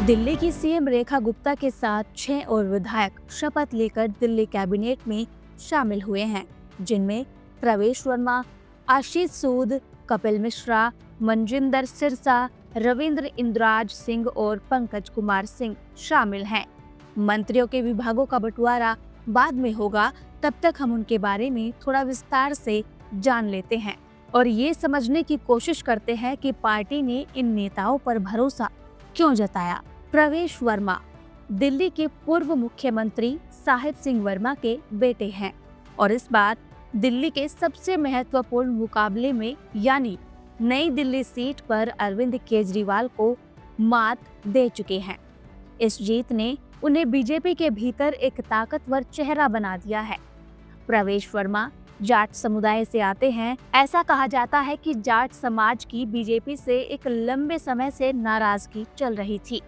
दिल्ली की सीएम रेखा गुप्ता के साथ 6 और विधायक शपथ लेकर दिल्ली कैबिनेट में शामिल हुए हैं, जिनमें प्रवेश वर्मा, आशीष सूद, कपिल मिश्रा, मनजिंदर सिरसा, रविंद्र इंद्राज सिंह और पंकज कुमार सिंह शामिल हैं। मंत्रियों के विभागों का बंटवारा बाद में होगा, तब तक हम उनके बारे में थोड़ा विस्तार से जान लेते हैं और ये समझने की कोशिश करते हैं कि पार्टी ने इन नेताओं पर भरोसा क्यों जताया। प्रवेश वर्मा दिल्ली के पूर्व मुख्यमंत्री साहिब सिंह वर्मा के बेटे हैं और इस बार दिल्ली के सबसे महत्वपूर्ण मुकाबले में यानी नई दिल्ली सीट पर अरविंद केजरीवाल को मात दे चुके हैं। इस जीत ने उन्हें बीजेपी के भीतर एक ताकतवर चेहरा बना दिया है। प्रवेश वर्मा जाट समुदाय से आते हैं। ऐसा कहा जाता है कि जाट समाज की बीजेपी से एक लंबे समय से नाराजगी चल रही थी।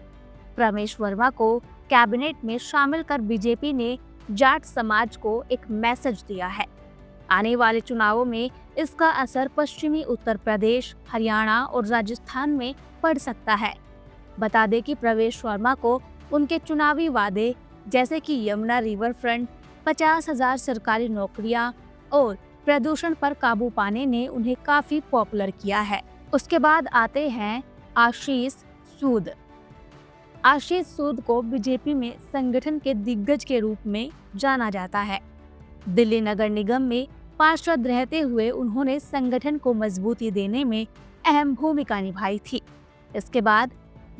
प्रवेश वर्मा को कैबिनेट में शामिल कर बीजेपी ने जाट समाज को एक मैसेज दिया है। आने वाले चुनावों में इसका असर पश्चिमी उत्तर प्रदेश, हरियाणा और राजस्थान में पड़ सकता है। बता दें कि प्रवेश वर्मा को उनके चुनावी वादे जैसे कि यमुना रिवर फ्रंट, 50,000 सरकारी नौकरियां और प्रदूषण पर काबू पाने ने उन्हें काफी पॉपुलर किया है। उसके बाद आते हैं आशीष सूद। आशीष सूद को बीजेपी में संगठन के दिग्गज के रूप में जाना जाता है। दिल्ली नगर निगम में पार्षद रहते हुए उन्होंने संगठन को मजबूती देने में अहम भूमिका निभाई थी। इसके बाद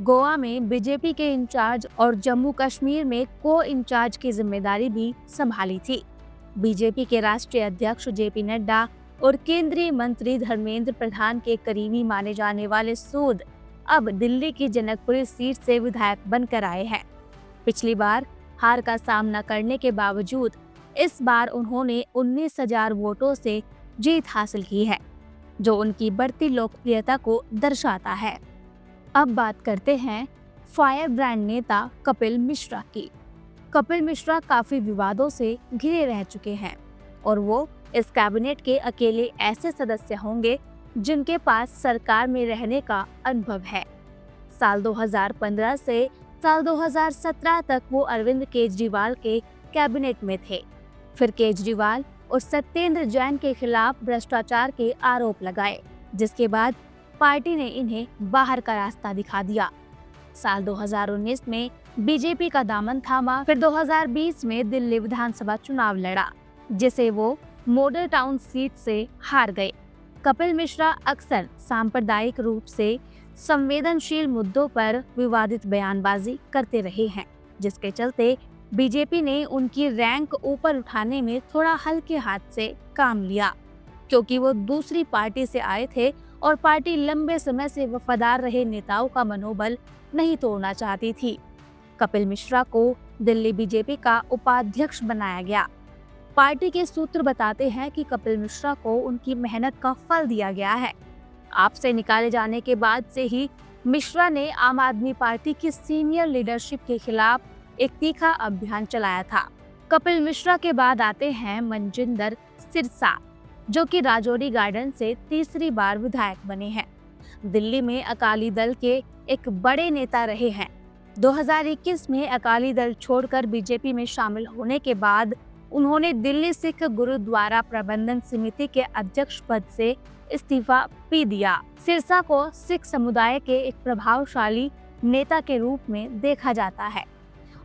गोवा में बीजेपी के इंचार्ज और जम्मू कश्मीर में को इंचार्ज की जिम्मेदारी भी संभाली थी। बीजेपी के राष्ट्रीय अध्यक्ष जेपी नड्डा और केंद्रीय मंत्री धर्मेंद्र प्रधान के करीबी माने जाने वाले सूद अब दिल्ली की जनकपुरी सीट से विधायक बनकर आए हैं। पिछली बार हार का सामना करने के बावजूद इस बार उन्होंने 19,000 वोटों से जीत हासिल की है, जो उनकी बढ़ती लोकप्रियता को दर्शाता है। अब बात करते हैं फायर ब्रांड नेता कपिल मिश्रा की। कपिल मिश्रा काफी विवादों से घिरे रह चुके हैं और वो इस कैबिनेट के अकेले ऐसे सदस्य होंगे जिनके पास सरकार में रहने का अनुभव है। साल 2015 से साल 2017 तक वो अरविंद केजरीवाल के कैबिनेट में थे। फिर केजरीवाल और सत्येंद्र जैन के खिलाफ भ्रष्टाचार के आरोप लगाए, जिसके बाद पार्टी ने इन्हें बाहर का रास्ता दिखा दिया। साल 2019 में बीजेपी का दामन थामा, फिर 2020 में दिल्ली विधानसभा चुनाव लड़ा, जिसे वो मॉडल टाउन सीट से हार गए। कपिल मिश्रा अक्सर सांप्रदायिक रूप से संवेदनशील मुद्दों पर विवादित बयानबाजी करते रहे हैं, जिसके चलते बीजेपी ने उनकी रैंक ऊपर उठाने में थोड़ा हल्के हाथ से काम लिया, क्योंकि वो दूसरी पार्टी से आए थे और पार्टी लंबे समय से वफादार रहे नेताओं का मनोबल नहीं तोड़ना चाहती थी। कपिल मिश्रा को दिल्ली बीजेपी का उपाध्यक्ष बनाया गया। पार्टी के सूत्र बताते हैं कि कपिल मिश्रा को उनकी मेहनत का फल दिया गया है। आप से निकाले जाने के बाद से ही मिश्रा ने आम आदमी पार्टी की सीनियर लीडरशिप के खिलाफ एक तीखा अभियान चलाया था। कपिल मिश्रा के बाद आते हैं मनजिंदर सिरसा, जो कि राजौरी गार्डन से तीसरी बार विधायक बने हैं। दिल्ली में अकाली दल के एक बड़े नेता रहे हैं। 2021 में अकाली दल छोड़कर बीजेपी में शामिल होने के बाद उन्होंने दिल्ली सिख गुरुद्वारा प्रबंधन समिति के अध्यक्ष पद से इस्तीफा भी दिया। सिरसा को सिख समुदाय के एक प्रभावशाली नेता के रूप में देखा जाता है।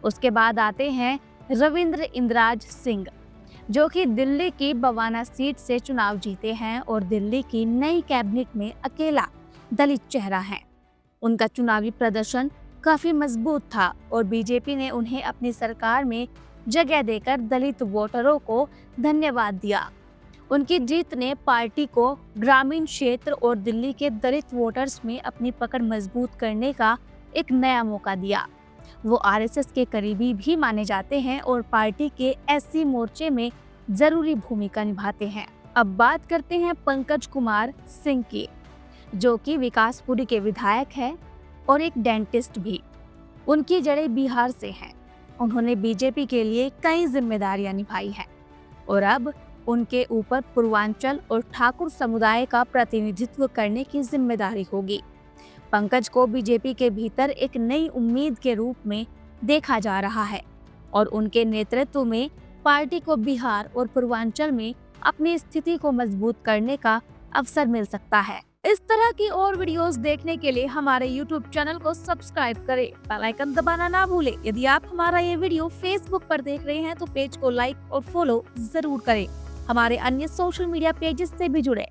उसके बाद आते हैं रविंद्र इंद्राज सिंह, जो कि दिल्ली की बवाना सीट से चुनाव जीते हैं और दिल्ली की नई कैबिनेट में अकेला दलित चेहरा है। उनका चुनावी प्रदर्शन काफी मजबूत था और बीजेपी ने उन्हें अपनी सरकार में जगह देकर दलित वोटरों को धन्यवाद दिया। उनकी जीत ने पार्टी को ग्रामीण क्षेत्र और दिल्ली के दलित वोटर्स में अपनी पकड़ मजबूत करने का एक नया मौका दिया। वो आरएसएस के करीबी भी माने जाते हैं और पार्टी के एससी मोर्चे में जरूरी भूमिका निभाते हैं। अब बात करते हैं पंकज कुमार सिंह की, जो कि विकासपुरी के विधायक हैं और एक डेंटिस्ट भी। उनकी जड़ें बिहार से हैं। उन्होंने बीजेपी के लिए कई जिम्मेदारियां निभाई हैं और अब उनके ऊपर पूर्वांचल और ठाकुर समुदाय का प्रतिनिधित्व करने की जिम्मेदारी होगी। पंकज को बीजेपी के भीतर एक नई उम्मीद के रूप में देखा जा रहा है और उनके नेतृत्व में पार्टी को बिहार और पूर्वांचल में अपनी स्थिति को मजबूत करने का अवसर मिल सकता है। इस तरह की और वीडियोस देखने के लिए हमारे YouTube चैनल को सब्सक्राइब करें, बेल आइकन दबाना ना भूलें। यदि आप हमारा ये वीडियो Facebook पर देख रहे हैं तो पेज को लाइक और फॉलो जरूर करें। हमारे अन्य सोशल मीडिया पेजेस से भी जुड़े।